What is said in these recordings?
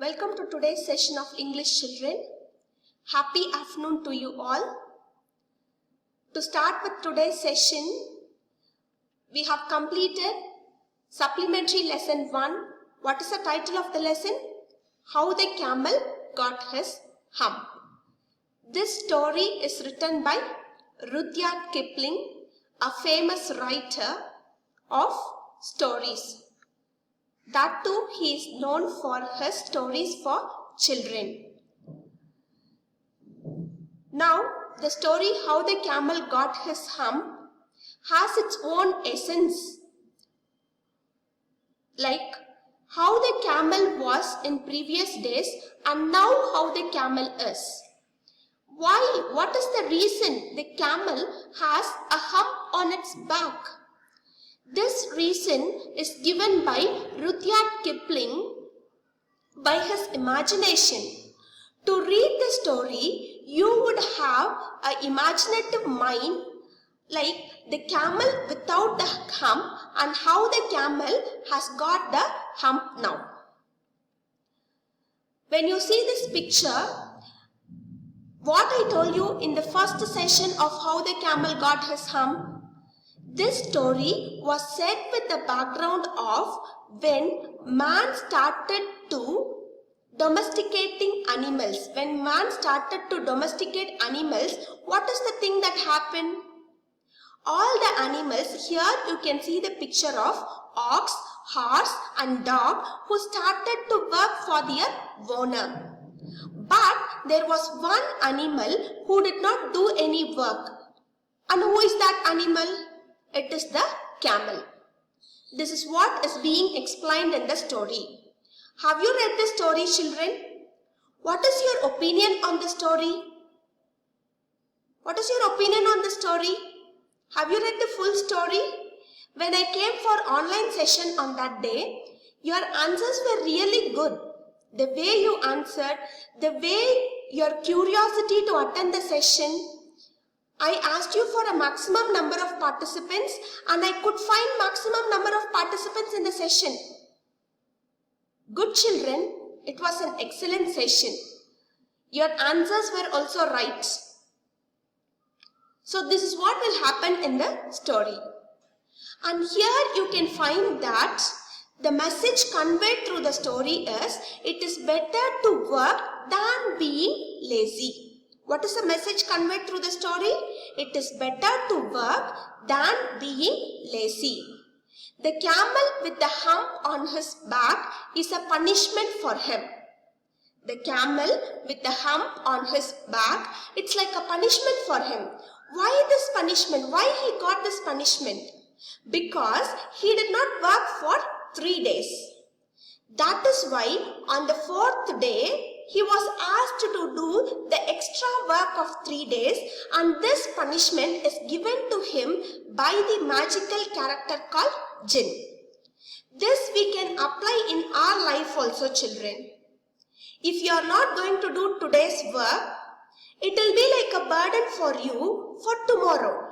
Welcome to today's session of English children. Happy afternoon to you all. To start with today's session, we have completed supplementary lesson 1. What is the title of the lesson? How the camel got his hump. This story is written by Rudyard Kipling, a famous writer of stories. That too, he is known for his stories for children. Now, the story How the Camel Got His Hump has its own essence. Like how the camel was in previous days and now how the camel is. Why? What is the reason the camel has a hump on its back? This reason is given by Rudyard Kipling by his imagination. To read the story, you would have an imaginative mind like the camel without the hump and how the camel has got the hump now. When you see this picture, what I told you in the first session of how the camel got his hump, this story was set with the background of when man started to domesticating animals. When man started to domesticate animals, what is the thing that happened? All the animals, here you can see the picture of ox, horse and dog who started to work for their owner. But there was one animal who did not do any work. And who is that animal? It is the camel. This is what is being explained in the story. Have you read the story, children? What is your opinion on the story? What is your opinion on the story? Have you read the full story? When I came for online session on that day, your answers were really good. The way you answered, the way your curiosity to attend the session. I asked you for a maximum number of participants and I could find maximum number of participants in the session. Good children, it was an excellent session. Your answers were also right. So this is what will happen in the story. And here you can find that the message conveyed through the story is, it is better to work than being lazy. What is the message conveyed through the story? It is better to work than being lazy. The camel with the hump on his back is a punishment for him. The camel with the hump on his back, it's like a punishment for him. Why this punishment? Why he got this punishment? Because he did not work for 3 days. That is why on the 4th day, he was asked to do the extra work of 3 days, and this punishment is given to him by the magical character called Jinn. This we can apply in our life also, children. If you are not going to do today's work, it will be like a burden for you for tomorrow.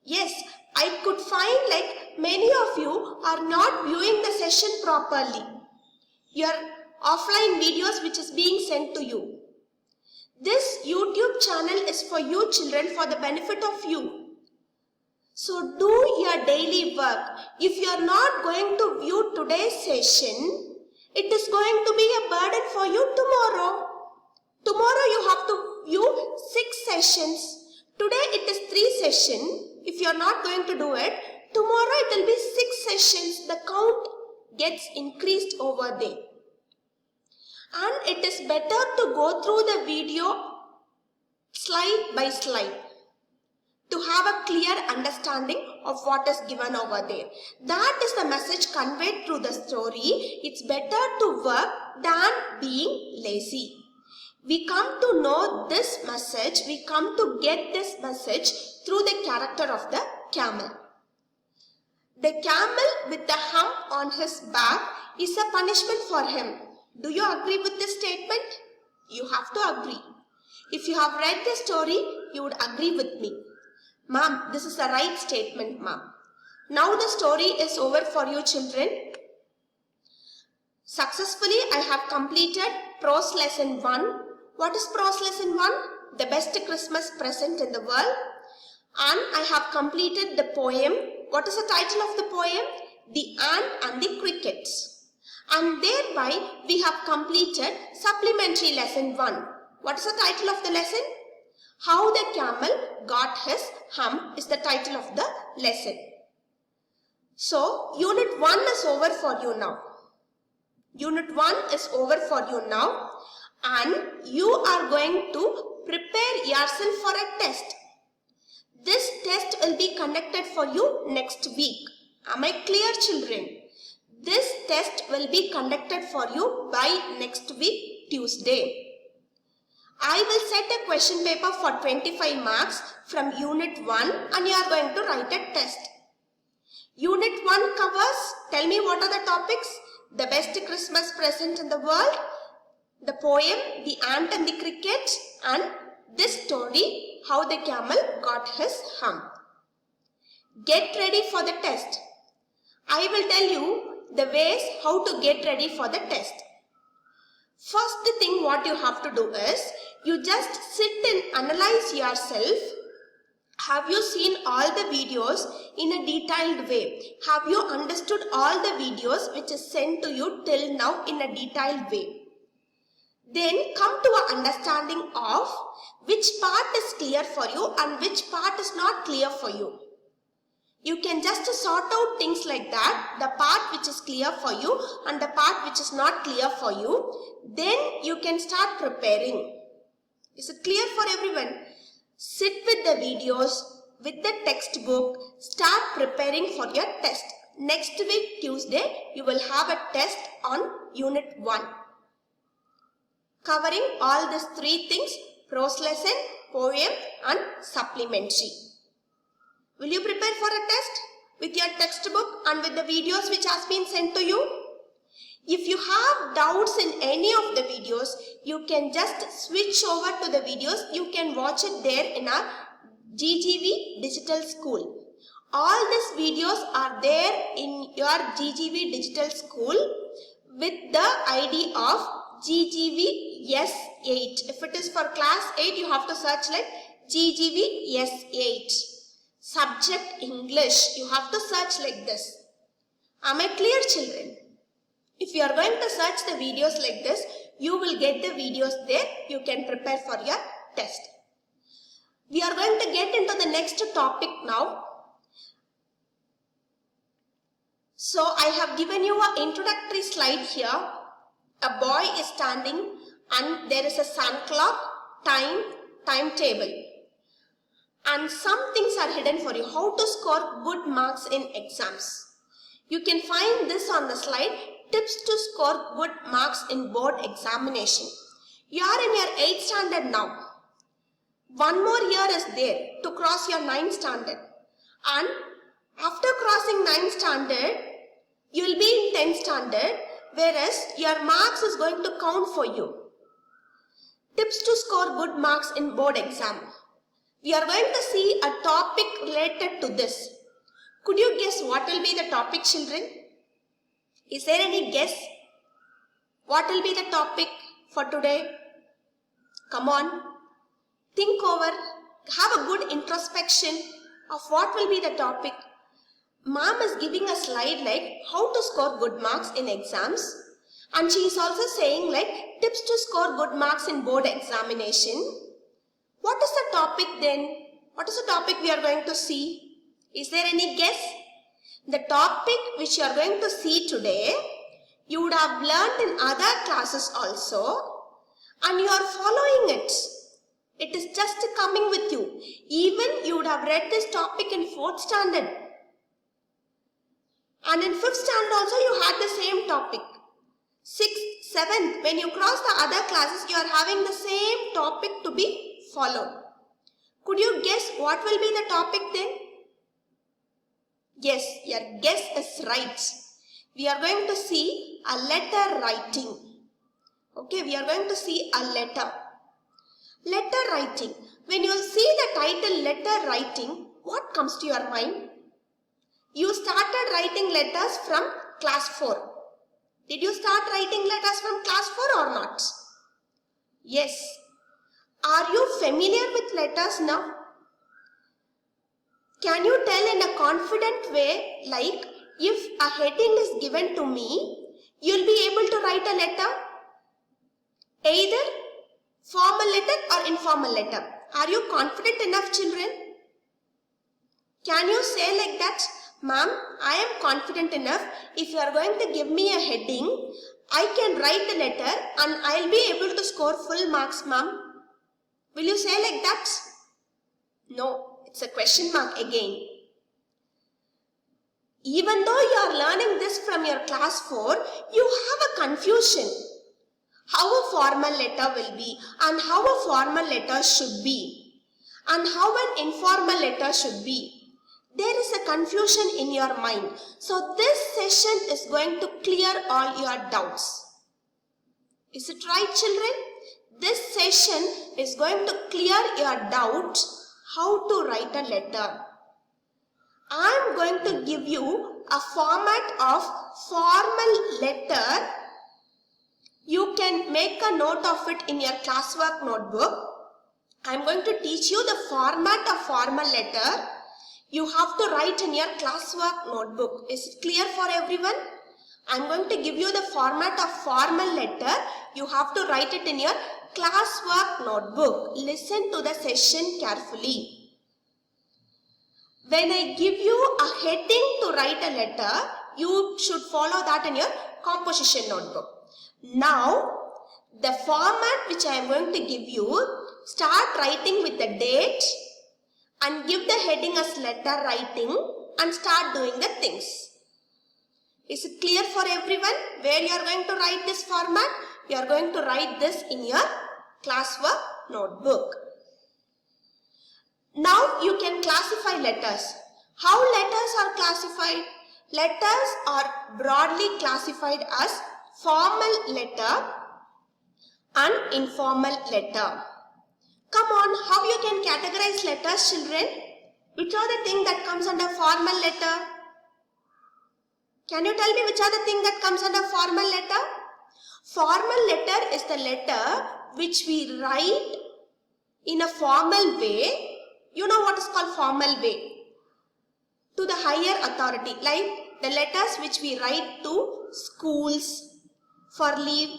Yes, I could find like many of you are not viewing the session properly. Your offline videos which is being sent to you. This YouTube channel is for you children, for the benefit of you. So do your daily work. If you are not going to view today's session, it is going to be a burden for you tomorrow. Tomorrow you have to view 6 sessions. Today it is 3 sessions. If you are not going to do it, tomorrow it will be 6 sessions. The count gets increased over there. And it is better to go through the video slide by slide to have a clear understanding of what is given over there. That is the message conveyed through the story. It's better to work than being lazy. We come to know this message, we come to get this message through the character of the camel. The camel with the hump on his back is a punishment for him. Do you agree with this statement? You have to agree. If you have read the story, you would agree with me. Ma'am, this is the right statement, ma'am. Now the story is over for you children. Successfully, I have completed prose lesson 1. What is prose lesson 1? The best Christmas present in the world. And I have completed the poem. What is the title of the poem? The Ant and the Crickets. And thereby we have completed supplementary lesson 1. What is the title of the lesson? How the Camel Got His Hump is the title of the lesson. So, Unit 1 is over for you now. Unit 1 is over for you now, and you are going to prepare yourself for a test. This test will be conducted for you next week. Am I clear, children? This test will be conducted for you by next week, Tuesday. I will set a question paper for 25 marks from Unit 1 and you are going to write a test. Unit 1 covers, tell me what are the topics? The best Christmas present in the world, the poem, the ant and the cricket, and this story, how the camel got his hump. Get ready for the test. I will tell you the ways how to get ready for the test. First thing what you have to do is, you just sit and analyze yourself. Have you seen all the videos in a detailed way? Have you understood all the videos which is sent to you till now in a detailed way? Then come to an understanding of which part is clear for you and which part is not clear for you. You can just sort out things like that, the part which is clear for you and the part which is not clear for you. Then you can start preparing. Is it clear for everyone? Sit with the videos, with the textbook, start preparing for your test. Next week, Tuesday, you will have a test on Unit 1. Covering all these 3 things, prose lesson, poem and supplementary. Will you prepare for a test with your textbook and with the videos which has been sent to you? If you have doubts in any of the videos, you can just switch over to the videos. You can watch it there in our GGV Digital School. All these videos are there in your GGV Digital School with the ID of GGV S8. If it is for class 8, you have to search like GGV S8. Subject English, you have to search like this. Am I clear, children? If you are going to search the videos like this, you will get the videos there. You can prepare for your test. We are going to get into the next topic now. So I have given you an introductory slide here. A boy is standing and there is a sun clock, timetable. And some things are hidden for you. How to score good marks in exams. You can find this on the slide. Tips to score good marks in board examination. You are in your 8th standard now. One more year is there to cross your 9th standard. And after crossing 9th standard, you will be in 10th standard, whereas your marks is going to count for you. Tips to score good marks in board exam. We are going to see a topic related to this. Could you guess what will be the topic, children? Is there any guess? What will be the topic for today? Come on. Think over. Have a good introspection of what will be the topic. Mom is giving a slide like how to score good marks in exams. And she is also saying like tips to score good marks in board examination. What is the topic then? What is the topic we are going to see? Is there any guess? The topic which you are going to see today, you would have learnt in other classes also, and you are following it. It is just coming with you. Even you would have read this topic in 4th standard. And in 5th standard also you had the same topic. 6th, 7th, when you cross the other classes, you are having the same topic to be followed. Could you guess what will be the topic then? Yes, your guess is right. We are going to see a letter writing. Okay, we are going to see a letter. Letter writing. When you see the title letter writing, what comes to your mind? You started writing letters from class 4. Did you start writing letters from class 4 or not? Yes. Are you familiar with letters now? Can you tell in a confident way, like if a heading is given to me, you'll be able to write a letter? Either formal letter or informal letter. Are you confident enough, children? Can you say like that? Ma'am, I am confident enough. If you are going to give me a heading, I can write the letter and I'll be able to score full marks, ma'am. Will you say like that? No, it's a question mark again. Even though you are learning this from your class 4, you have a confusion. How a formal letter will be and how a formal letter should be and how an informal letter should be. There is a confusion in your mind. So this session is going to clear all your doubts. Is it right, children? This session is going to clear your doubt how to write a letter. I am going to give you a format of formal letter. You can make a note of it in your classwork notebook. I am going to teach you the format of formal letter. You have to write in your classwork notebook. Is it clear for everyone? I am going to give you the format of formal letter. You have to write it in your classwork notebook. Listen to the session carefully. When I give you a heading to write a letter, you should follow that in your composition notebook. Now, the format which I am going to give you, start writing with the date and give the heading as letter writing and start doing the things. Is it clear for everyone where you are going to write this format? You are going to write this in your classwork notebook. Now you can classify letters. How letters are classified? Letters are broadly classified as formal letter and informal letter. Come on, how you can categorize letters, children? Which are the thing that comes under formal letter? Can you tell me which are the thing that comes under formal letter? Formal letter is the letter which we write in a formal way. You know what is called formal way? To the higher authority, like the letters which we write to schools for leave,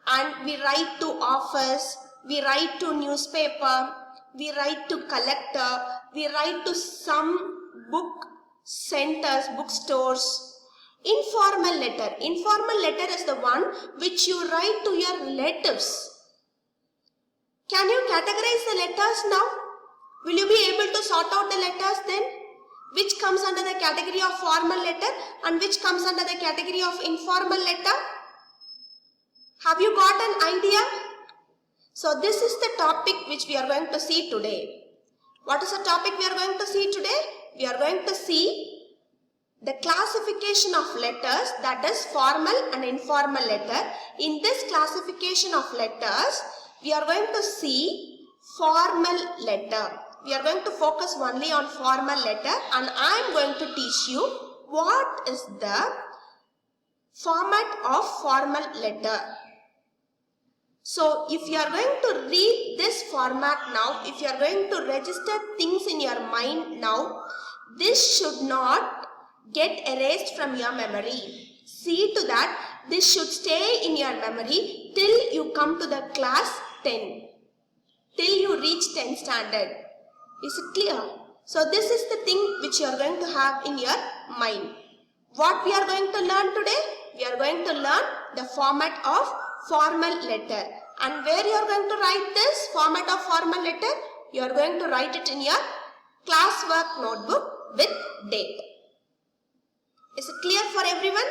and we write to office, we write to newspaper, we write to collector, we write to some book centers, bookstores. Informal letter. Informal letter is the one which you write to your relatives. Can you categorize the letters now? Will you be able to sort out the letters then? Which comes under the category of formal letter and which comes under the category of informal letter? Have you got an idea? So this is the topic which we are going to see today. What is the topic we are going to see today? We are going to see the classification of letters, that is formal and informal letter. In this classification of letters, we are going to see formal letter. We are going to focus only on formal letter and I am going to teach you what is the format of formal letter. So if you are going to read this format now, if you are going to register things in your mind now, this should not get erased from your memory. See to that this should stay in your memory till you come to the class 10. Till you reach 10th standard. Is it clear? So this is the thing which you are going to have in your mind. What we are going to learn today? We are going to learn the format of formal letter. And where you are going to write this format of formal letter? You are going to write it in your classwork notebook with date. Is it clear for everyone?